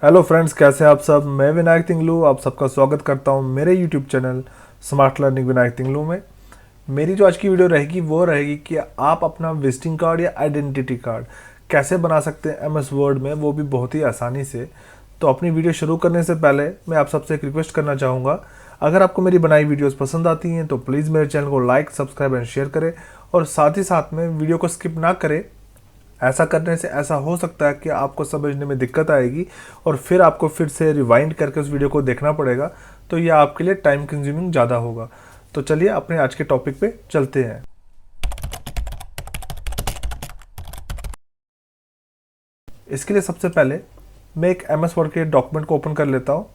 Hello friends, कैसे हैं आप सब। मैं विनायक तिंगलू आप सबका स्वागत करता हूं मेरे YouTube channel smart learning Vinayak Tinglu में। मेरी जो आज की वीडियो रहेगी वो रहेगी कि आप अपना विजिटिंग कार्ड या आइडेंटिटी कार्ड कैसे बना सकते हैं एमएस वर्ड में, वो भी बहुत ही आसानी से। तो अपनी वीडियो शुरू करने से पहले मैं आप सबसे एक रिक्वेस्ट करना चाहूँगा, अगर आपको मेरी बनाई वीडियोस पसंद आती हैं तो प्लीज़ मेरे चैनल को लाइक, सब्सक्राइब एंड शेयर करें, और साथ ही साथ में वीडियो को स्किप ना करें। ऐसा करने से ऐसा हो सकता है कि आपको समझने में दिक्कत आएगी और फिर आपको फिर से रिवाइंड करके उस वीडियो को देखना पड़ेगा, तो यह आपके लिए टाइम कंज्यूमिंग ज़्यादा होगा। तो चलिए अपने आज के टॉपिक पे चलते हैं। इसके लिए सबसे पहले मैं एक एमएस वर्ड के डॉक्यूमेंट को ओपन कर लेता हूँ।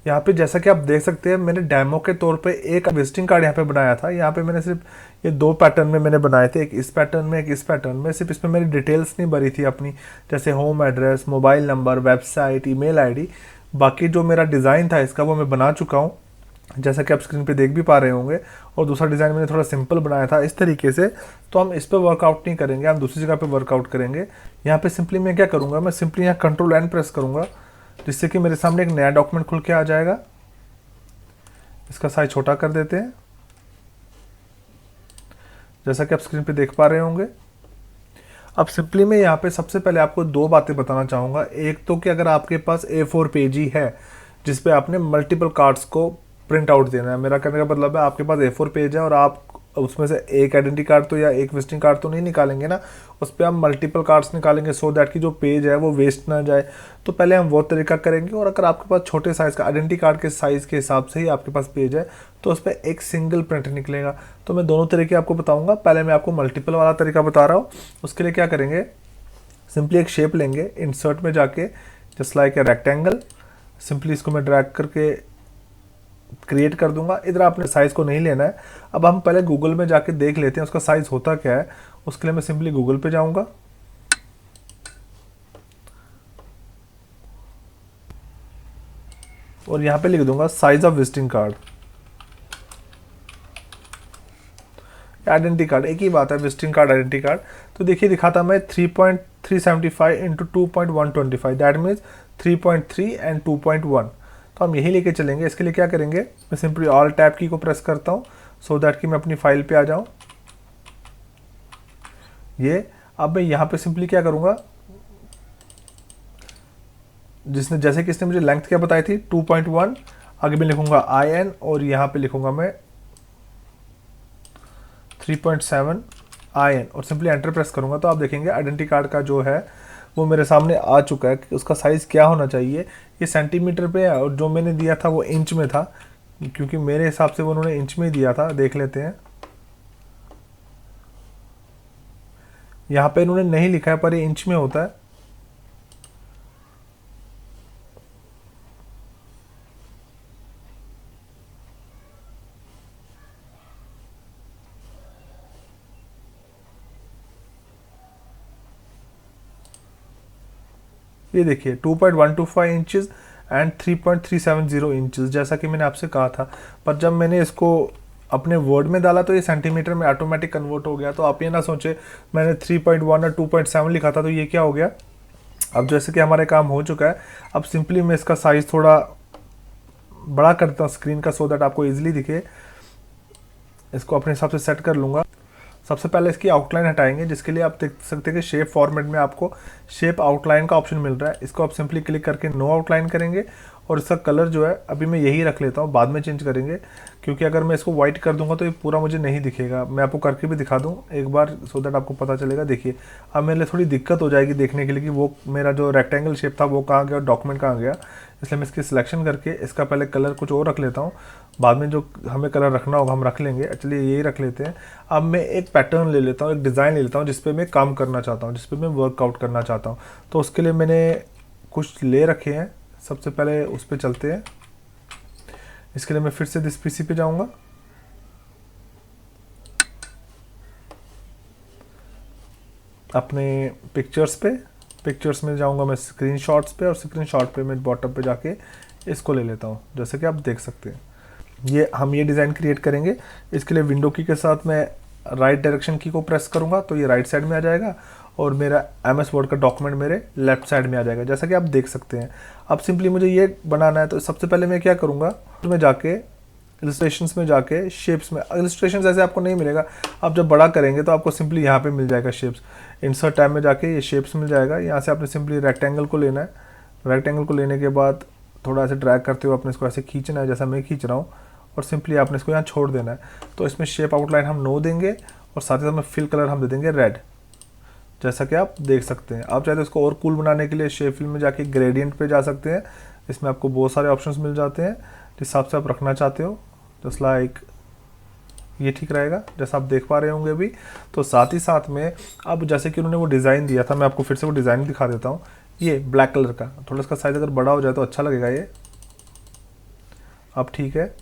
यहाँ पे जैसा कि आप देख सकते हैं, मैंने डेमो के तौर पे एक विजिटिंग कार्ड यहाँ पे बनाया था। यहाँ पे मैंने सिर्फ ये दो पैटर्न में मैंने बनाए थे, एक इस पैटर्न में, एक इस पैटर्न में। सिर्फ इसमें मेरी डिटेल्स नहीं भरी थी अपनी, जैसे home address, mobile number, website, email ID. बाकी जो मेरा डिज़ाइन था इसका वो मैं बना चुका हूँ, जैसा कि आप स्क्रीन पे देख भी पा रहे होंगे। और दूसरा डिज़ाइन मैंने थोड़ा सिंपल बनाया था इस तरीके से। तो हम इस पर वर्कआउट नहीं करेंगे, हम दूसरी जगह पे वर्कआउट करेंगे। यहाँ पे सिंपली मैं क्या करूँगा, मैं सिंपली यहाँ कंट्रोल एन प्रेस करूँगा, जिससे कि मेरे सामने एक नया डॉक्यूमेंट खुल के आ जाएगा। इसका साइज छोटा कर देते हैं, जैसा कि आप स्क्रीन पे देख पा रहे होंगे। अब सिंपली मैं यहाँ पे सबसे पहले आपको दो बातें बताना चाहूँगा। एक तो कि अगर आपके पास A4 पेज ही है जिस पे आपने मल्टीपल कार्ड्स को प्रिंट आउट देना है, मेरा कहने का मतलब है आपके पास A4 पेज है और आप उसमें से एक आइडेंटिटी कार्ड तो या एक विजिटिंग कार्ड तो नहीं निकालेंगे ना, उस पर हम मल्टीपल कार्ड्स निकालेंगे सो दैट कि जो पेज है वो वेस्ट ना जाए। तो पहले हम वो तरीका करेंगे। और अगर आपके पास छोटे साइज़ का आइडेंटिटी कार्ड के साइज़ के हिसाब से ही आपके पास पेज है तो उस पर एक सिंगल प्रिंट निकलेगा। तो मैं दोनों तरीके आपको बताऊंगा। पहले मैं आपको मल्टीपल वाला तरीका बता रहा हूँ। उसके लिए क्या करेंगे, सिंपली एक शेप लेंगे, इंसर्ट में जाके just like a rectangle, simply इसको मैं ड्रैग करके क्रिएट कर दूंगा। इधर आपने साइज़ को नहीं लेना है। अब हम पहले गूगल में जाके देख लेते हैं उसका साइज़ होता क्या है। उसके लिए मैं सिंपली गूगल पे जाऊंगा और यहाँ पे लिख दूंगा size of visiting card. Identity card एक ही बात है, विजिटिंग कार्ड, आइडेंटिटी कार्ड। तो देखिए दिखाता मैं 3.375 इंटू 2.125, दैट मीन्स 3.3 एंड 2.1। तो हम यही लेके चलेंगे। इसके लिए क्या करेंगे, मैं सिंपली ऑल टैब की को प्रेस करता हूँ सो दैट कि मैं अपनी फाइल पे आ जाऊँ। ये अब मैं यहाँ पे सिंपली क्या करूँगा, जिसने जैसे कि इसने मुझे लेंथ क्या बताई थी 2.1, आगे मैं लिखूंगा IN और यहाँ पे लिखूंगा मैं 3.7 IN और सिंपली एंटर प्रेस करूंगा। तो आप देखेंगे आइडेंटिटी कार्ड का जो है वो मेरे सामने आ चुका है कि उसका साइज़ क्या होना चाहिए। ये सेंटीमीटर पे है और जो मैंने दिया था वो इंच में था, क्योंकि मेरे हिसाब से वो उन्होंने इंच में ही दिया था। देख लेते हैं, यहाँ पे इन्होंने नहीं लिखा है पर ये इंच में होता है। ये देखिए 2.125 इंचज़ एंड 3.370 इंचज़, जैसा कि मैंने आपसे कहा था। पर जब मैंने इसको अपने वर्ड में डाला तो ये सेंटीमीटर में ऑटोमेटिक कन्वर्ट हो गया। तो आप ये ना सोचे मैंने 3.1 और 2.7 लिखा था तो ये क्या हो गया। अब जैसे कि हमारे काम हो चुका है, अब सिंपली मैं इसका साइज़ थोड़ा बड़ा करता हूँ स्क्रीन का सो दैट आपको ईजिली दिखे। इसको अपने हिसाब से सेट कर लूँगा। सबसे पहले इसकी आउटलाइन हटाएंगे, जिसके लिए आप देख सकते हैं कि शेप फॉर्मेट में आपको शेप आउटलाइन का ऑप्शन मिल रहा है। इसको आप सिंपली क्लिक करके नो आउटलाइन करेंगे और इसका कलर जो है अभी मैं यही रख लेता हूँ, बाद में चेंज करेंगे, क्योंकि अगर मैं इसको वाइट कर दूंगा तो ये पूरा मुझे नहीं दिखेगा। मैं आपको करके भी दिखा दूँ एक बार सो दैट आपको पता चलेगा। देखिए अब मेरे लिए थोड़ी दिक्कत हो जाएगी देखने के लिए कि वो मेरा जो रेक्टेंगल शेप था वो कहाँ गया और डॉक्यूमेंट कहाँ गया। इसलिए मैं इसकी सिलेक्शन करके इसका पहले कलर कुछ और रख लेता हूँ, बाद में जो हमें कलर रखना होगा हम रख लेंगे। चलिए यही रख लेते हैं। अब मैं एक पैटर्न ले लेता हूँ, एक डिज़ाइन ले लेता हूँ जिस पे मैं काम करना चाहता हूँ, जिस पे मैं वर्कआउट करना चाहता हूँ। तो उसके लिए मैंने कुछ ले रखे हैं। सबसे पहले उस पर चलते हैं। इसके लिए मैं फिर से दिस पीसी पे जाऊँगा, अपने पिक्चर्स पे, पिक्चर्स में जाऊँगा मैं स्क्रीनशॉट्स पे और स्क्रीनशॉट पे मैं बॉटम पे जाके इसको ले लेता हूँ, जैसे कि आप देख सकते हैं। ये हम ये डिज़ाइन क्रिएट करेंगे। इसके लिए विंडो की के साथ मैं राइट डायरेक्शन की को प्रेस करूँगा तो ये राइट साइड में आ जाएगा और मेरा MS वर्ड का डॉक्यूमेंट मेरे लेफ्ट साइड में आ जाएगा, जैसा कि आप देख सकते हैं। अब सिंपली मुझे ये बनाना है, तो सबसे पहले मैं क्या करूँगा, तो मैं जाके इलस्ट्रेशंस में जाके शेप्स में, इलस्ट्रेशन ऐसे आपको नहीं मिलेगा, आप जब बड़ा करेंगे तो आपको सिंपली यहाँ पे मिल जाएगा शेप्स। इंसर्ट टैब में जाके ये शेप्स मिल जाएगा। यहाँ से आपने सिंपली रेक्टेंगल को लेना है। रेक्टेंगल को लेने के बाद थोड़ा ऐसे ड्रैग करते हुए अपने इसको ऐसे खींचना है, जैसा मैं खींच रहा हूँ, और सिंपली आपने इसको यहाँ छोड़ देना है। तो इसमें शेप आउटलाइन हम 9 देंगे और साथ ही साथ में फिल कलर हम दे देंगे रेड, जैसा कि आप देख सकते हैं। आप चाहे तो इसको और कूल बनाने के लिए शेप फिल में जाके ग्रेडियंट पे जा सकते हैं। इसमें आपको बहुत सारे ऑप्शंस मिल जाते हैं जिस हिसाब से आप रखना चाहते हो। जस्ट लाइक ये ठीक रहेगा, जैसा आप देख पा रहे होंगे अभी। तो साथ ही साथ में अब जैसे कि उन्होंने वो डिज़ाइन दिया था, मैं आपको फिर से वो डिज़ाइन दिखा देता हूँ। ये ब्लैक कलर का, थोड़ा इसका साइज़ अगर बड़ा हो जाए तो अच्छा लगेगा ये। अब ठीक है,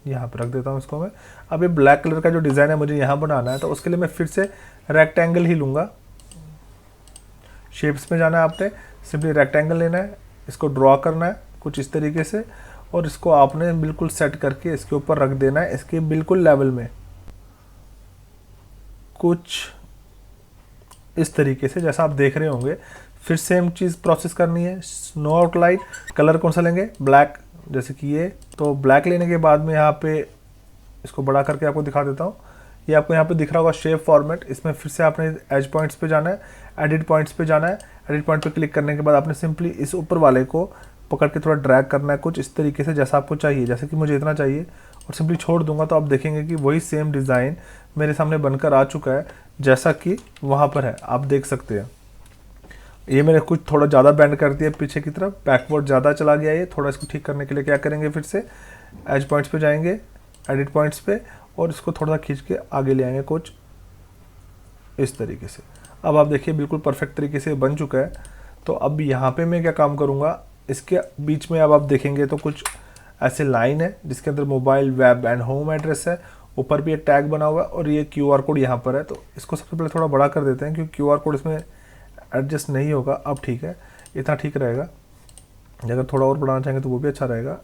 यहाँ पर रख देता हूँ इसको मैं। अब ये ब्लैक कलर का जो डिज़ाइन है मुझे यहाँ बनाना है, तो उसके लिए मैं फिर से रेक्टेंगल ही लूँगा। शेप्स में जाना है आपने, सिंपली रेक्टेंगल लेना है, इसको ड्रॉ करना है कुछ इस तरीके से, और इसको आपने बिल्कुल सेट करके इसके ऊपर रख देना है, इसके बिल्कुल लेवल में, कुछ इस तरीके से जैसा आप देख रहे होंगे। फिर सेम चीज़ प्रोसेस करनी है। नो आउटलाइन, कलर कौन सा लेंगे, ब्लैक, जैसे कि ये। तो ब्लैक लेने के बाद में यहाँ पे इसको बड़ा करके आपको दिखा देता हूँ। ये आपको यहाँ पे दिख रहा होगा शेप फॉर्मेट। इसमें फिर से आपने एज पॉइंट्स पे जाना है, एडिट पॉइंट्स पे जाना है। एडिट पॉइंट पे क्लिक करने के बाद आपने सिंपली इस ऊपर वाले को पकड़ के थोड़ा ड्रैग करना है कुछ इस तरीके से, जैसा आपको चाहिए, जैसे कि मुझे इतना चाहिए, और सिंपली छोड़ दूंगा तो आप देखेंगे कि वही सेम डिज़ाइन मेरे सामने बनकर आ चुका है जैसा कि वहाँ पर है, आप देख सकते हैं। ये मैंने कुछ थोड़ा ज़्यादा बैंड कर दिया पीछे की तरफ, बैकवर्ड ज़्यादा चला गया ये। थोड़ा इसको ठीक करने के लिए क्या करेंगे, फिर से एज पॉइंट्स पे जाएंगे, एडिट पॉइंट्स पे, और इसको थोड़ा खींच के आगे ले आएंगे कुछ इस तरीके से। अब आप देखिए बिल्कुल परफेक्ट तरीके से बन चुका है। तो अब यहाँ पे मैं क्या काम करूँगा, इसके बीच में अब आप देखेंगे तो कुछ ऐसे लाइन है जिसके अंदर mobile, web and home address है। ऊपर भी एक टैग बना हुआ है और ये QR कोड यहाँ पर है। तो इसको सबसे पहले थोड़ा बड़ा कर देते हैं क्योंकि QR कोड इसमें एडजस्ट नहीं होगा। अब ठीक है, इतना ठीक रहेगा। अगर थोड़ा और बढ़ाना चाहेंगे तो वो भी अच्छा रहेगा,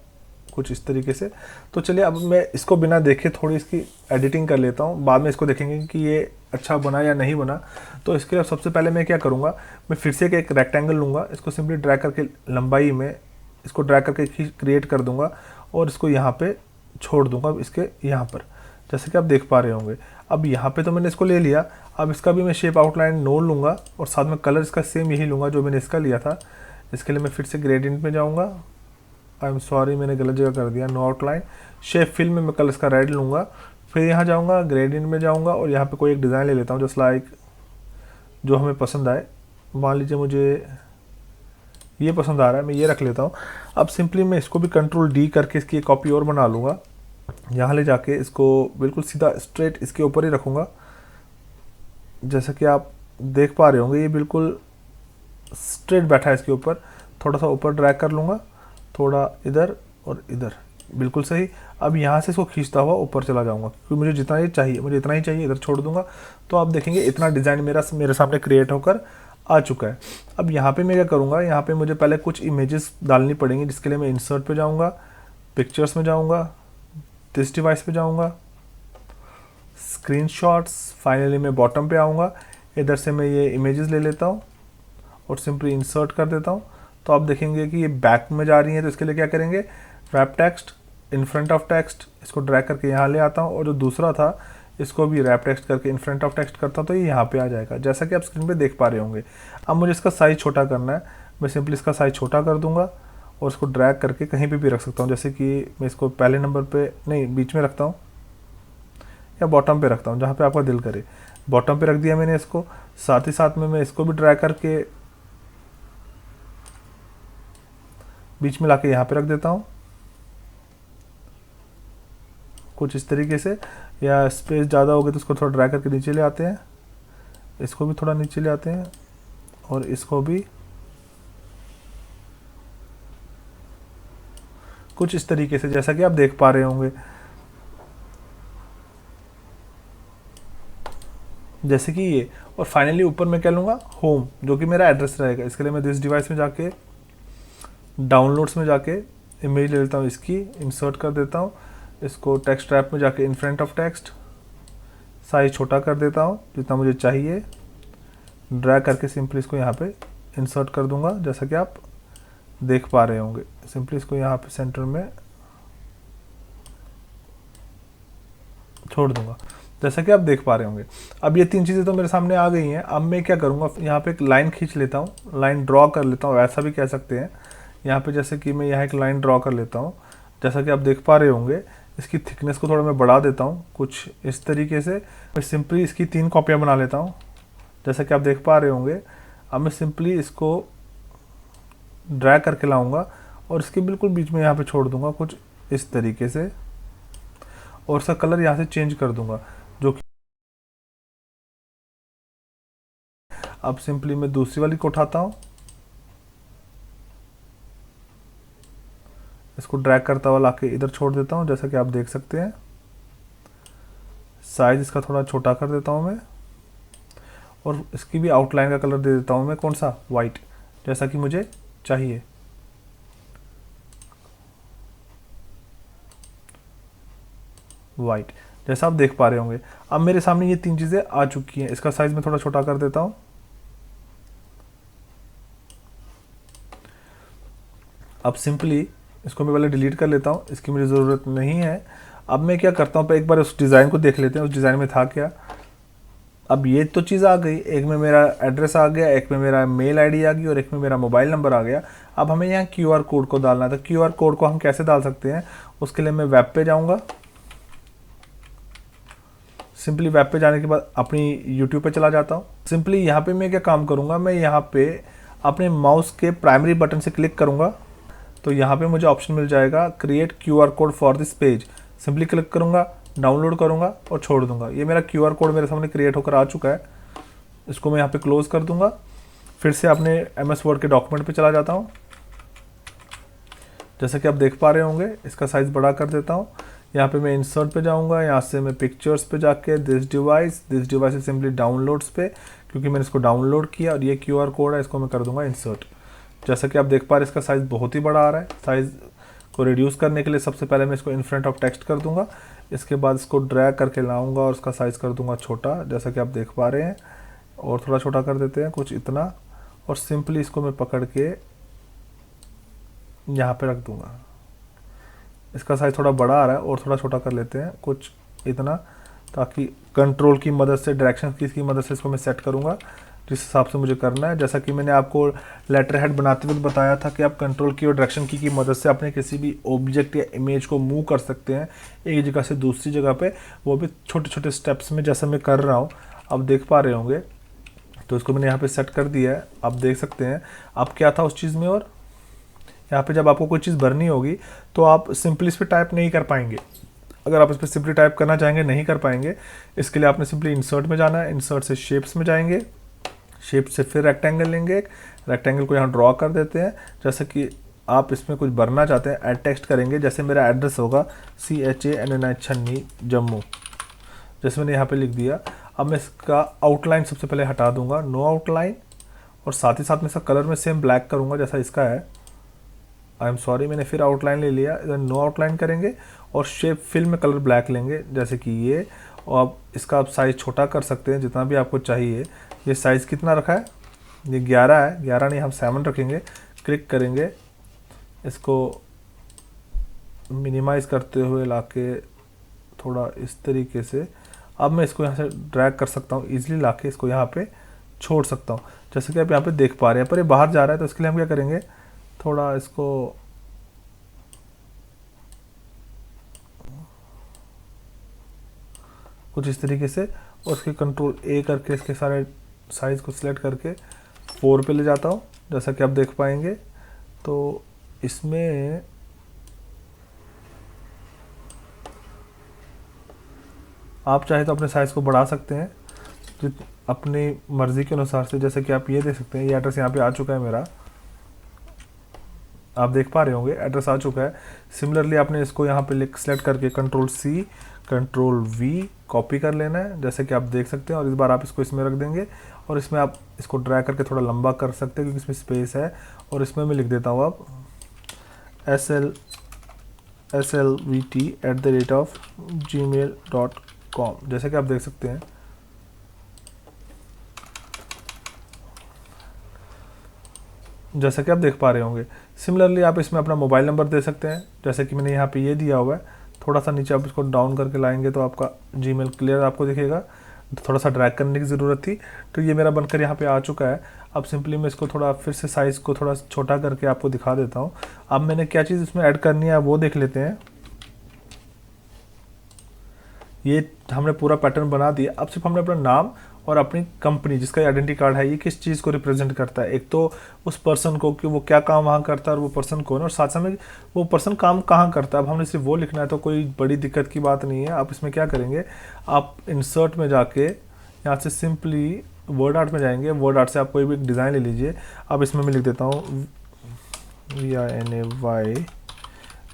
कुछ इस तरीके से। तो चलिए अब मैं इसको बिना देखे थोड़ी इसकी एडिटिंग कर लेता हूँ, बाद में इसको देखेंगे कि ये अच्छा बना या नहीं बना। तो इसके लिए सबसे पहले मैं क्या करूँगा, मैं फिर से एक रेक्टेंगल लूँगा, इसको सिंपली ड्रैग करके लंबाई में इसको ड्रैग करके क्रिएट कर दूँगा और इसको यहाँ पे छोड़ दूँगा, इसके यहाँ पर, जैसे कि आप देख पा रहे होंगे। अब यहाँ पे तो मैंने इसको ले लिया। अब इसका भी मैं शेप आउटलाइन 9 लूँगा और साथ में कलर इसका सेम यही लूँगा जो मैंने इसका लिया था। इसके लिए मैं फिर से ग्रेडियंट में जाऊँगा। आई एम सॉरी, मैंने गलत जगह कर दिया। नो आउटलाइन, शेप फिल में मैं कलर इसका रेड लूँगा। फिर यहाँ जाऊँगा, ग्रेडियंट में जाऊँगा और यहाँ पे कोई एक डिज़ाइन ले लेता हूँ जस्ट लाइक जो हमें पसंद आए। मान लीजिए मुझे ये पसंद आ रहा है, मैं ये रख लेता हूँ। अब सिंपली मैं इसको भी Ctrl D करके इसकी एक कॉपी और बना लूँगा। यहाँ ले जाके इसको बिल्कुल सीधा स्ट्रेट इसके ऊपर ही रखूँगा, जैसा कि आप देख पा रहे होंगे ये बिल्कुल स्ट्रेट बैठा है इसके ऊपर। थोड़ा सा ऊपर ड्रैग कर लूँगा, थोड़ा इधर और इधर, बिल्कुल सही। अब यहाँ से इसको खींचता हुआ ऊपर चला जाऊँगा क्योंकि मुझे जितना ये चाहिए, मुझे इतना ही चाहिए, इधर छोड़ दूँगा। तो आप देखेंगे इतना डिज़ाइन मेरे सामने क्रिएट होकर आ चुका है। अब यहाँ पे मैं क्या करूँगा, यहाँ पे मुझे पहले कुछ इमेजेस डालनी पड़ेंगी, जिसके लिए मैं इंसर्ट पे जाऊँगा, पिक्चर्स में जाऊँगा, दिस डिवाइस पे जाऊँगा, स्क्रीनशॉट्स, फाइनली मैं बॉटम पे आऊँगा। इधर से मैं ये इमेजेस ले लेता हूँ और सिंपली इंसर्ट कर देता हूँ। तो आप देखेंगे कि ये बैक में जा रही है। तो इसके लिए क्या करेंगे, wrap text in front of text, इसको ड्रैग करके यहाँ ले आता हूँ और जो दूसरा था इसको भी रैप टेक्स्ट करके इन फ्रंट ऑफ टेक्स्ट करता हूँ तो ये यहाँ पे आ जाएगा, जैसा कि आप स्क्रीन पे देख पा रहे होंगे। अब मुझे इसका साइज़ छोटा करना है, मैं सिंपली इसका साइज़ छोटा कर दूंगा और इसको ड्रैग करके कहीं पे भी रख सकता हूँ। जैसे कि मैं इसको पहले नंबर पे नहीं, बीच में रखता हूँ या बॉटम पे रखता हूँ, जहाँ पे आपका दिल करे। बॉटम पे रख दिया मैंने इसको। साथ ही साथ में मैं इसको भी ड्रैग करके बीच में लाके यहाँ पे रख देता हूँ कुछ इस तरीके से। या स्पेस ज़्यादा हो गई तो इसको थोड़ा ड्रैग करके नीचे ले आते हैं, इसको भी थोड़ा नीचे ले आते हैं और इसको भी कुछ इस तरीके से, जैसा कि आप देख पा रहे होंगे। जैसे कि ये, और फाइनली ऊपर मैं क्या लूँगा, होम, जो कि मेरा एड्रेस रहेगा। इसके लिए मैं दिस डिवाइस में जाके डाउनलोड्स में जाके इमेज ले लेता हूँ, इसकी इंसर्ट कर देता हूँ, इसको टेक्स्ट रैप में जाके in front of text size छोटा कर देता हूँ जितना मुझे चाहिए, ड्रैग करके सिंपली इसको यहाँ पे इंसर्ट कर दूंगा जैसा कि आप देख पा रहे होंगे। सिंपली इसको यहाँ पे सेंटर में छोड़ दूंगा जैसा कि आप देख पा रहे होंगे। अब ये 3 चीज़ें तो मेरे सामने आ गई हैं। अब मैं क्या करूँगा, यहाँ पे एक लाइन खींच लेता हूँ, लाइन ड्रॉ कर लेता हूँ, ऐसा भी कह सकते हैं। यहाँ पे जैसे कि मैं यहाँ एक लाइन ड्रॉ कर लेता हूँ, जैसा कि आप देख पा रहे होंगे। इसकी थिकनेस को थोड़ा मैं बढ़ा देता हूँ कुछ इस तरीके से। मैं सिंपली इसकी 3 कॉपियाँ बना लेता हूँ जैसा कि आप देख पा रहे होंगे। अब मैं सिंपली इसको ड्रैग करके लाऊंगा और इसके बिल्कुल बीच में यहाँ पे छोड़ दूंगा कुछ इस तरीके से, और इसका कलर यहाँ से चेंज कर दूंगा जो कि अब सिंपली मैं दूसरी वाली को उठाता हूँ, इसको ड्रैग करता हुआ लाके इधर छोड़ देता हूँ जैसा कि आप देख सकते हैं। साइज इसका थोड़ा छोटा कर देता हूँ मैं, और इसकी भी आउटलाइन का कलर दे देता हूँ मैं, कौन सा, वाइट, जैसा कि मुझे चाहिए। वाइट जैसा आप देख पा रहे होंगे। अब मेरे सामने ये 3 चीज़ें आ चुकी हैं। इसका साइज मैं थोड़ा छोटा कर देता हूँ। अब सिंपली इसको मैं पहले डिलीट कर लेता हूँ, इसकी मुझे ज़रूरत नहीं है। अब मैं क्या करता हूँ, एक बार उस डिज़ाइन को देख लेते हैं, उस डिज़ाइन में था क्या। अब ये तो चीज़ आ गई, एक में मेरा एड्रेस आ गया, एक में मेरा मेल आईडी आ गई और एक में मेरा मोबाइल नंबर आ गया। अब हमें यहाँ क्यूआर कोड को डालना था। क्यूआर कोड को हम कैसे डाल सकते हैं, उसके लिए मैं वेब पे जाऊँगा। सिंपली वेब पे जाने के बाद अपनी यूट्यूब पे चला जाता हूँ। सिंपली यहाँ पे मैं क्या काम करूँगा, मैं यहाँ पे अपने माउस के प्राइमरी बटन से क्लिक करूँगा तो यहाँ पे मुझे ऑप्शन मिल जाएगा create QR code for this page. Simply click करूँगा, डाउनलोड करूँगा और छोड़ दूँगा। ये मेरा क्यूआर कोड मेरे सामने क्रिएट होकर आ चुका है। इसको मैं यहाँ पे क्लोज कर दूँगा। फिर से अपने MS वर्ड के डॉक्यूमेंट पे चला जाता हूँ। जैसा कि आप देख पा रहे होंगे, इसका साइज़ बड़ा कर देता हूँ। यहाँ पे मैं इंसर्ट पे जाऊँगा, यहाँ से मैं पिक्चर्स पे जाके दिस डिवाइस से सिंपली डाउनलोड्स पे, क्योंकि मैंने इसको डाउनलोड किया और ये क्यूआर कोड है, इसको मैं कर दूँगा इंसर्ट। जैसा कि आप देख पा रहे हैं, इसका साइज़ बहुत ही बड़ा आ रहा है। साइज़ को रिड्यूस करने के लिए सबसे पहले मैं इसको इन फ्रंट ऑफ टेक्स्ट कर दूंगा। इसके बाद इसको ड्रैग करके लाऊंगा और इसका साइज़ कर दूंगा छोटा, जैसा कि आप देख पा रहे हैं। और थोड़ा छोटा कर देते हैं कुछ इतना, और सिंपली इसको मैं पकड़ के यहाँ पे रख दूंगा। इसका साइज़ थोड़ा बड़ा आ रहा है और थोड़ा छोटा कर लेते हैं कुछ इतना, ताकि कंट्रोल की मदद से, डायरेक्शन की इसकी मदद से इसको मैं सेट करूँगा जिस हिसाब से मुझे करना है। जैसा कि मैंने आपको लेटर हेड बनाते वक्त बताया था कि आप कंट्रोल की और डायरेक्शन की मदद से अपने किसी भी ऑब्जेक्ट या इमेज को मूव कर सकते हैं एक जगह से दूसरी जगह पे, वो भी छोटे छोटे स्टेप्स में, जैसा मैं कर रहा हूँ आप देख पा रहे होंगे। तो इसको मैंने यहाँ पे सेट कर दिया है, आप देख सकते हैं। अब क्या था उस चीज़ में, और यहाँ पे जब आपको कोई चीज़ भरनी होगी तो आप सिंपली इस पर टाइप नहीं कर पाएंगे। अगर आप इस पर सिंपली टाइप करना चाहेंगे नहीं कर पाएंगे। इसके लिए आपने सिंपली इंसर्ट में जाना है, इंसर्ट से शेप्स में जाएंगे, शेप से फिर रेक्टेंगल लेंगे, रेक्टेंगल को यहाँ ड्रॉ कर देते हैं। जैसे कि आप इसमें कुछ भरना चाहते हैं, ऐड टेक्स्ट करेंगे। जैसे मेरा एड्रेस होगा CHANNI छन्नी जम्मू, जैसे मैंने यहाँ पे लिख दिया। अब मैं इसका आउटलाइन सबसे पहले हटा दूंगा, नो आउटलाइन, और साथ ही साथ में इसका कलर में सेम ब्लैक करूँगा जैसा इसका है। आई एम सॉरी, मैंने फिर आउटलाइन ले लिया, इधर नो आउटलाइन करेंगे और शेप फिल में कलर ब्लैक लेंगे जैसे कि ये। और आप इसका आप साइज़ छोटा कर सकते हैं जितना भी आपको चाहिए। ये साइज़ कितना रखा है, ये 11 है, 11 नहीं हम 7 रखेंगे। क्लिक करेंगे, इसको मिनिमाइज़ करते हुए लाके थोड़ा इस तरीके से। अब मैं इसको यहाँ से ड्रैग कर सकता हूँ, ईजिली लाके इसको यहाँ पे छोड़ सकता हूँ, जैसे कि आप यहाँ पे देख पा रहे हैं। पर ये बाहर जा रहा है तो इसके लिए हम क्या करेंगे, थोड़ा इसको कुछ इस तरीके से, और उसके कंट्रोल A करके इसके सारे साइज़ को सिलेक्ट करके 4 पे ले जाता हूँ, जैसा कि आप देख पाएंगे। तो इसमें आप चाहे तो अपने साइज़ को बढ़ा सकते हैं अपनी मर्ज़ी के अनुसार से। जैसे कि आप ये देख सकते हैं, ये एड्रेस यहाँ पे आ चुका है मेरा, आप देख पा रहे होंगे एड्रेस आ चुका है। सिमिलरली आपने इसको यहाँ पे सिलेक्ट करके control C control V copy कर लेना है, जैसे कि आप देख सकते हैं। और इस बार आप इसको इसमें रख देंगे और इसमें आप इसको ड्रैग करके थोड़ा लंबा कर सकते हैं क्योंकि इसमें स्पेस है। और इसमें मैं लिख देता हूँ अब slvt@gmail.com, जैसे कि आप देख सकते हैं। जैसा कि आप देख पा रहे होंगे। सिमिलरली आप इसमें अपना मोबाइल नंबर दे सकते हैं, जैसे कि मैंने यहाँ पे ये दिया हुआ है। थोड़ा सा नीचे आप इसको डाउन करके लाएंगे तो आपका जीमेल क्लियर आपको दिखेगा। तो थोड़ा सा ड्रैग करने की ज़रूरत थी, तो ये मेरा बनकर यहाँ पे आ चुका है। अब सिंपली मैं इसको थोड़ा फिर से साइज़ को थोड़ा छोटा करके आपको दिखा देता हूँ। अब मैंने क्या चीज़ इसमें ऐड करनी है वो देख लेते हैं। ये हमने पूरा पैटर्न बना दिया। अब सिर्फ हमने अपना नाम और अपनी कंपनी जिसका आइडेंटिटी कार्ड है, ये किस चीज़ को रिप्रेजेंट करता है। एक तो उस पर्सन को कि वो क्या काम वहाँ करता है और वो पर्सन कौन है, और साथ साथ में वो पर्सन काम कहाँ करता है। अब हमने सिर्फ वो लिखना है, तो कोई बड़ी दिक्कत की बात नहीं है। आप इसमें क्या करेंगे, आप इंसर्ट में जाके यहाँ से सिंपली वर्ड आर्ट में जाएंगे। वर्ड आर्ट से आप कोई भी एक डिज़ाइन ले लीजिए। अब इसमें मैं लिख देता हूँ VINAY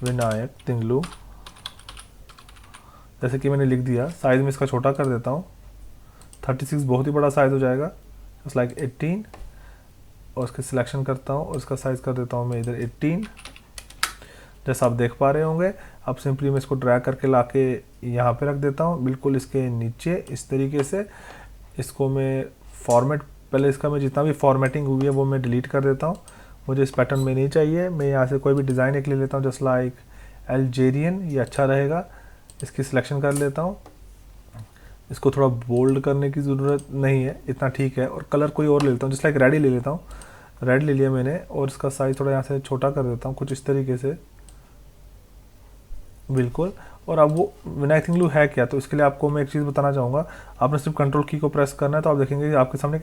विनायक तिंगलू, जैसे कि मैंने लिख दिया। साइज़ में इसका छोटा कर देता हूँ, 36 बहुत ही बड़ा साइज़ हो जाएगा, जस्ट लाइक 18। और इसके सिलेक्शन करता हूँ और इसका साइज़ कर देता हूँ मैं इधर 18, जैसा आप देख पा रहे होंगे। अब सिंपली मैं इसको ड्रैग करके लाके यहाँ पे रख देता हूँ, बिल्कुल इसके नीचे इस तरीके से। इसको मैं फॉर्मेट, पहले इसका मैं जितना भी फॉर्मेटिंग हुई है वो मैं डिलीट कर देता हूँ, मुझे इस पैटर्न में नहीं चाहिए। मैं यहाँ से कोई भी डिज़ाइन एक ले लेता हूँ, जस्ट लाइक अल्जेरियन, ये अच्छा रहेगा। इसकी सिलेक्शन कर लेता हूँ। इसको थोड़ा बोल्ड करने की ज़रूरत नहीं है, इतना ठीक है। और कलर कोई और ले लेता हूँ, जस्ट लाइक रेड ही ले लेता हूँ। रेड ले लिया मैंने और इसका साइज़ थोड़ा यहाँ से छोटा कर देता हूँ, कुछ इस तरीके से, बिल्कुल। और अब वो विनायक तिंगलू है क्या, तो इसके लिए आपको मैं एक चीज़ बताना चाहूँगा। आपने सिर्फ कंट्रोल की को प्रेस करना है, तो आप देखेंगे कि आपके सामने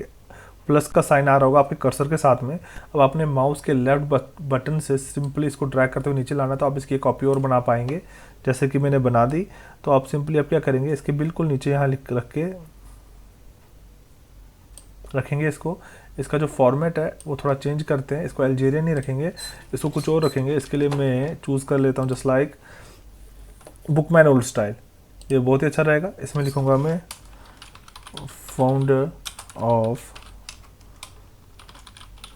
प्लस का साइन आ रहा होगा आपके कर्सर के साथ में। अब आपने माउस के लेफ्ट बटन से सिंपली इसको ड्रैग करते हुए नीचे लाना, तो आप इसकी एक कॉपी और बना पाएंगे, जैसे कि मैंने बना दी। तो आप सिंपली आप क्या करेंगे, इसके बिल्कुल नीचे यहाँ लिख रख के रखेंगे इसको। इसका जो फॉर्मेट है वो थोड़ा चेंज करते हैं, इसको अल्जेरियन नहीं रखेंगे, इसको कुछ और रखेंगे। इसके लिए मैं चूज़ कर लेता हूँ just like Bookman Old Style, ये बहुत ही अच्छा रहेगा। इसमें लिखूँगा मैं founder of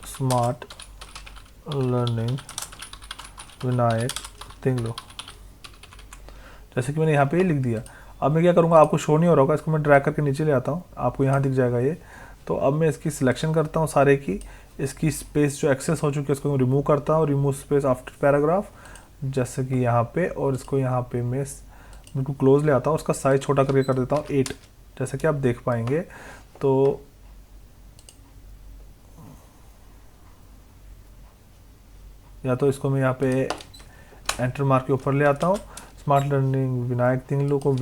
smart learning Vinayak Tinglu, जैसे कि मैंने यहाँ पे ही लिख दिया। अब मैं क्या करूँगा, आपको शो नहीं हो रहा होगा, इसको मैं ड्रैग करके नीचे ले आता हूँ, आपको यहाँ दिख जाएगा ये। तो अब मैं इसकी सिलेक्शन करता हूँ सारे की, इसकी स्पेस जो एक्सेस हो चुकी है उसको मैं रिमूव करता हूँ, रिमूव स्पेस आफ्टर पैराग्राफ, जैसे कि यहाँ पे। और इसको यहाँ पे मैं बिल्कुल क्लोज ले आता हूँ, उसका साइज़ छोटा करके कर देता हूँ 8, जैसे कि आप देख पाएंगे। तो या तो इसको मैं यहाँ पे एंटर मार्क के ऊपर ले आता हूँ, स्मार्ट लर्निंग विनायक तिंगलू को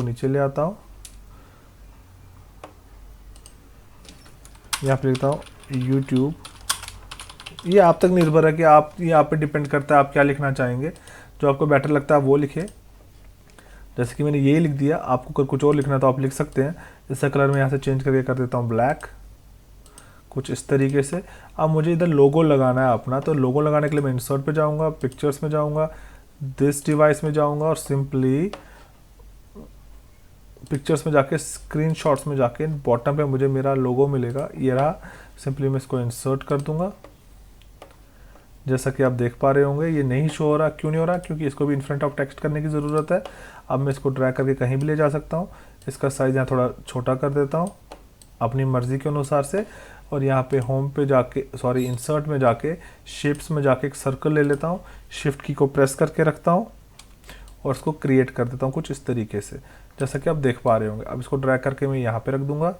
नीचे ले आता हूँ, यहाँ पे लिखता हूँ यूट्यूब। ये आप तक निर्भर है कि आप, ये आप पे डिपेंड करता है आप क्या लिखना चाहेंगे, जो आपको बेटर लगता है वो लिखे। जैसे कि मैंने ये लिख दिया, आपको अगर कुछ और लिखना है तो आप लिख सकते हैं। इसका कलर मैं यहाँ से चेंज करके कर देता हूँ ब्लैक, कुछ इस तरीके से। अब मुझे इधर लोगो लगाना है अपना, तो लोगो लगाने के लिए मैं इंसर्ट पे जाऊँगा, पिक्चर्स में जाऊँगा, दिस डिवाइस में जाऊँगा और सिंपली पिक्चर्स में जाके स्क्रीनशॉट्स में जाके बॉटम पे मुझे मेरा लोगो मिलेगा, ये रहा। सिंपली मैं इसको इंसर्ट कर दूंगा, जैसा कि आप देख पा रहे होंगे। ये नहीं शो हो रहा, क्यों नहीं हो रहा, क्योंकि इसको भी इन फ्रंट ऑफ टेक्स्ट करने की ज़रूरत है। अब मैं इसको ड्रैग करके कहीं भी ले जा सकता हूँ। इसका साइज़ यहाँ थोड़ा छोटा कर देता हूँ अपनी मर्ज़ी के अनुसार से। और यहाँ पे होम पे जाके, सॉरी इंसर्ट में जाके शेप्स में जाके एक सर्कल ले लेता हूँ, शिफ्ट की को प्रेस करके रखता हूँ और उसको क्रिएट कर देता हूँ कुछ इस तरीके से, जैसा कि आप देख पा रहे होंगे। अब इसको ड्रैग करके मैं यहाँ पे रख दूंगा,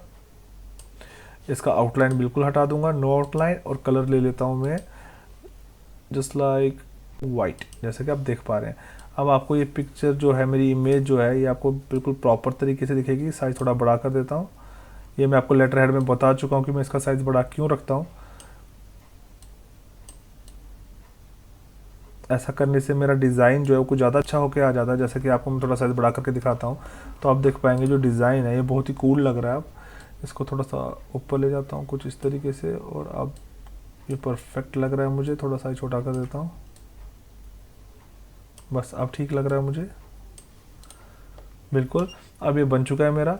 इसका आउटलाइन बिल्कुल हटा दूंगा, नो आउटलाइन। और कलर ले लेता हूँ मैं जस्ट लाइक वाइट, जैसा कि आप देख पा रहे हैं। अब आपको ये पिक्चर जो है, मेरी इमेज जो है, ये आपको बिल्कुल प्रॉपर तरीके से दिखेगी। साइज़ थोड़ा बड़ा कर देता हूँ। ये मैं आपको लेटर हेड में बता चुका हूँ कि मैं इसका साइज़ बड़ा क्यों रखता हूँ। ऐसा करने से मेरा डिज़ाइन जो है वो कुछ ज़्यादा अच्छा होकर आ जाता है। जैसे कि आपको मैं थोड़ा साइज़ बढ़ा करके दिखाता हूँ, तो आप देख पाएंगे जो डिज़ाइन है ये बहुत ही कूल लग रहा है। अब इसको थोड़ा सा ऊपर ले जाता हूँ कुछ इस तरीके से, और अब ये परफेक्ट लग रहा है मुझे। थोड़ा साइज़ छोटा कर देता हूँ, बस अब ठीक लग रहा है मुझे, बिल्कुल। अब ये बन चुका है मेरा।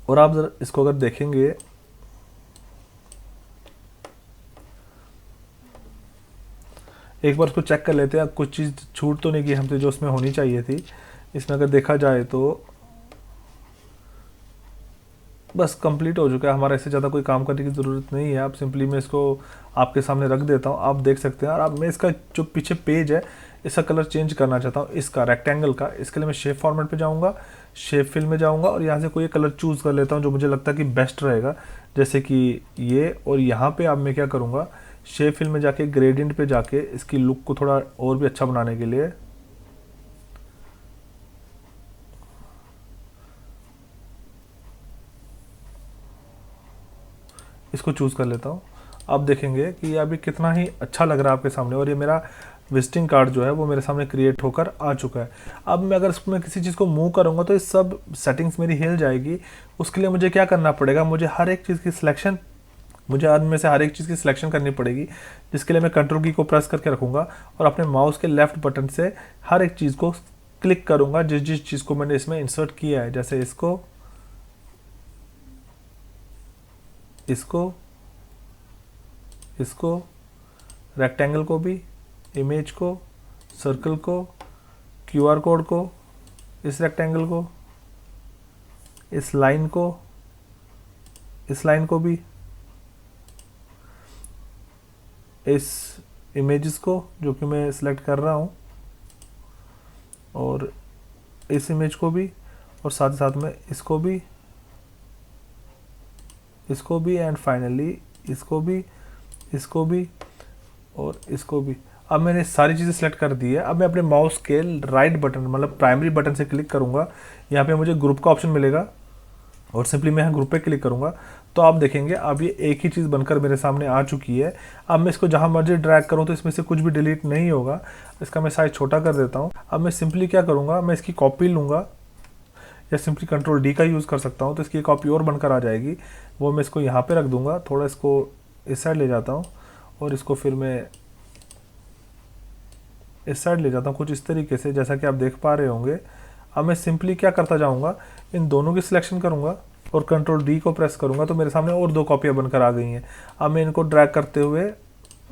और आप जरा इसको अगर देखेंगे, एक बार उसको चेक कर लेते हैं, कुछ चीज़ छूट तो नहीं की हमसे जो उसमें होनी चाहिए थी। इसमें अगर देखा जाए तो बस कंप्लीट हो चुका है हमारा, इससे ज़्यादा कोई काम करने की ज़रूरत नहीं है। अब सिंपली मैं इसको आपके सामने रख देता हूँ, आप देख सकते हैं। और अब मैं इसका जो पीछे पेज है इसका कलर चेंज करना चाहता हूँ, इसका रेक्टेंगल का। इसके लिए मैं शेप फॉर्मेट पे जाऊँगा, शेप फिल में जाऊँगा और यहाँ से कोई कलर चूज़ कर लेता हूँ जो मुझे लगता है कि बेस्ट रहेगा, जैसे कि ये। और यहाँ पे अब मैं क्या करूँगा, शेप फिल में जाके ग्रेडियंट पे जाके इसकी लुक को थोड़ा और भी अच्छा बनाने के लिए इसको चूज़ कर लेता हूँ। आप देखेंगे कि ये अभी कितना ही अच्छा लग रहा है आपके सामने, और ये मेरा विजिटिंग कार्ड जो है वो मेरे सामने क्रिएट होकर आ चुका है। अब मैं अगर इसमें किसी चीज़ को मूव करूँगा तो ये सब सेटिंग्स मेरी हिल जाएगी। उसके लिए मुझे क्या करना पड़ेगा, मुझे हर एक चीज़ की सिलेक्शन, मुझे में से हर एक चीज़ की सिलेक्शन करनी पड़ेगी, जिसके लिए मैं कंट्रोल की को प्रेस करके रखूँगा और अपने माउस के लेफ्ट बटन से हर एक चीज़ को क्लिक करूँगा जिस जिस चीज़ को मैंने इसमें इंसर्ट किया है, जैसे इसको, इसको, इसको, रेक्टेंगल को भी, इमेज को, सर्कल को, क्यूआर कोड को, इस रेक्टेंगल को, इस लाइन को, इस लाइन को भी, इस इमेजेस को जो कि मैं सिलेक्ट कर रहा हूँ, और इस इमेज को भी, और साथ ही साथ में इसको भी, इसको भी, एंड फाइनली इसको भी, इसको भी और इसको भी। अब मैंने सारी चीज़ें सेलेक्ट कर दी है। अब मैं अपने माउस के राइट बटन, मतलब प्राइमरी बटन से क्लिक करूँगा, यहाँ पे मुझे ग्रुप का ऑप्शन मिलेगा और सिंपली मैं यहाँ ग्रुप पे क्लिक करूँगा तो आप देखेंगे अब ये एक ही चीज़ बनकर मेरे सामने आ चुकी है। अब मैं इसको जहाँ मर्जी ड्रैग करूँ तो इसमें से कुछ भी डिलीट नहीं होगा। इसका मैं साइज छोटा कर देता हूँ। अब मैं सिंपली क्या करूँगा, मैं इसकी कॉपी लूँगा या सिंपली कंट्रोल डी का यूज़ कर सकता हूँ, तो इसकी कॉपी और बनकर आ जाएगी। वो मैं इसको यहाँ पे रख दूँगा, थोड़ा इसको इस साइड ले जाता हूँ और इसको फिर मैं इस साइड ले जाता हूँ कुछ इस तरीके से, जैसा कि आप देख पा रहे होंगे। अब मैं सिंपली क्या करता जाऊँगा, इन दोनों की सिलेक्शन करूँगा और कंट्रोल डी को प्रेस करूँगा तो मेरे सामने और दो कॉपियाँ बनकर आ गई हैं। अब मैं इनको ड्रैग करते हुए,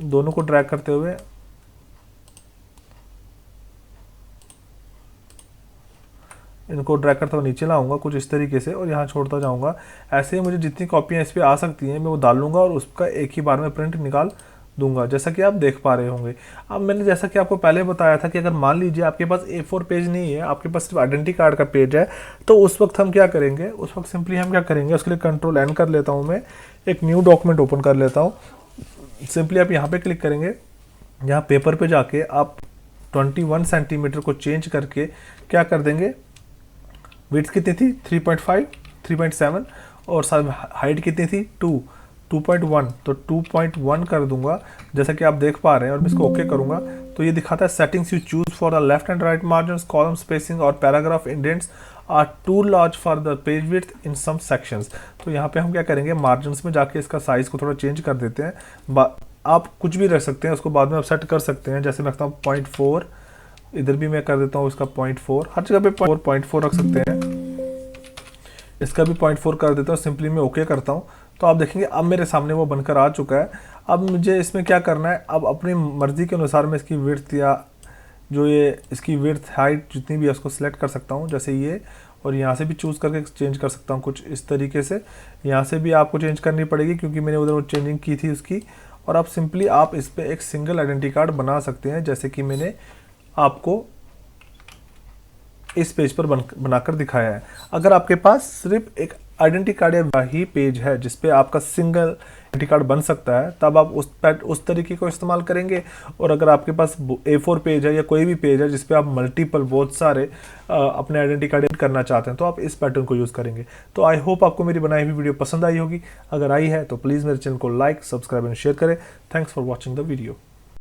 दोनों को ड्रैग करते हुए इनको ड्रैग करता हुआ नीचे लाऊंगा कुछ इस तरीके से और यहाँ छोड़ता जाऊँगा। ऐसे ही मुझे जितनी कॉपियाँ इस पर आ सकती हैं मैं वो डाल लूँगा और उसका एक ही बार में प्रिंट निकाल दूंगा, जैसा कि आप देख पा रहे होंगे। अब मैंने जैसा कि आपको पहले बताया था कि अगर मान लीजिए आपके पास A4 पेज नहीं है, आपके पास सिर्फ आइडेंटिटी कार्ड का पेज है, तो उस वक्त हम क्या करेंगे, उस वक्त सिंपली हम क्या करेंगे, उसके लिए कंट्रोल N कर लेता हूँ मैं, एक न्यू डॉक्यूमेंट ओपन कर लेता हूँ। सिंपली आप यहाँ पे क्लिक करेंगे, यहाँ पेपर पे जाके आप 21 सेंटीमीटर को चेंज करके क्या कर देंगे, विड्थ कितनी थी 3.5, 3.7 और साथ हाइट कितनी थी 2.1, तो 2.1 कर दूंगा जैसा कि आप देख पा रहे हैं। और मैं इसको ओके करूंगा तो ये दिखाता है settings you choose for the left and right margin, column spacing और paragraph indents are too large for the page width in some sections. तो यहाँ पे हम क्या करेंगे, मार्जिन में जाके इसका साइज को थोड़ा चेंज कर देते हैं। आप कुछ भी रख सकते हैं, उसको बाद में आप सेट कर सकते हैं। जैसे मैं रखता हूँ 0.4, इधर भी मैं कर देता हूँ इसका 0.4, हर जगह पे 0.4 रख सकते हैं, इसका भी 0.4 कर देता हूँ। सिंपली मैं ओके करता हूँ तो आप देखेंगे अब मेरे सामने वो बनकर आ चुका है। अब मुझे इसमें क्या करना है, अब अपनी मर्ज़ी के अनुसार मैं इसकी विड्थ या जो ये इसकी विड्थ हाइट जितनी भी है उसको सिलेक्ट कर सकता हूँ, जैसे ये, और यहाँ से भी चूज़ करके चेंज कर सकता हूँ कुछ इस तरीके से। यहाँ से भी आपको चेंज करनी पड़ेगी क्योंकि मैंने उधर वो चेंजिंग की थी उसकी। और अब सिंपली आप इस पर एक सिंगल आइडेंटिटी कार्ड बना सकते हैं, जैसे कि मैंने आपको इस पेज पर बनाकर दिखाया है। अगर आपके पास सिर्फ एक आइडेंटिटी कार्ड या ही पेज है जिसपे आपका सिंगल आइडेंटिटी कार्ड बन सकता है, तब आप उस तरीके को इस्तेमाल करेंगे। और अगर आपके पास A4 पेज है या कोई भी पेज है जिसपे आप मल्टीपल बहुत सारे अपने आइडेंटिटी कार्ड एड करना चाहते हैं, तो आप इस पैटर्न को यूज़ करेंगे। तो आई होप आपको मेरी बनाई हुई वीडियो पसंद आई होगी। अगर आई है तो प्लीज़ मेरे चैनल को लाइक, सब्सक्राइब एंड शेयर करें। Thanks for watching the video.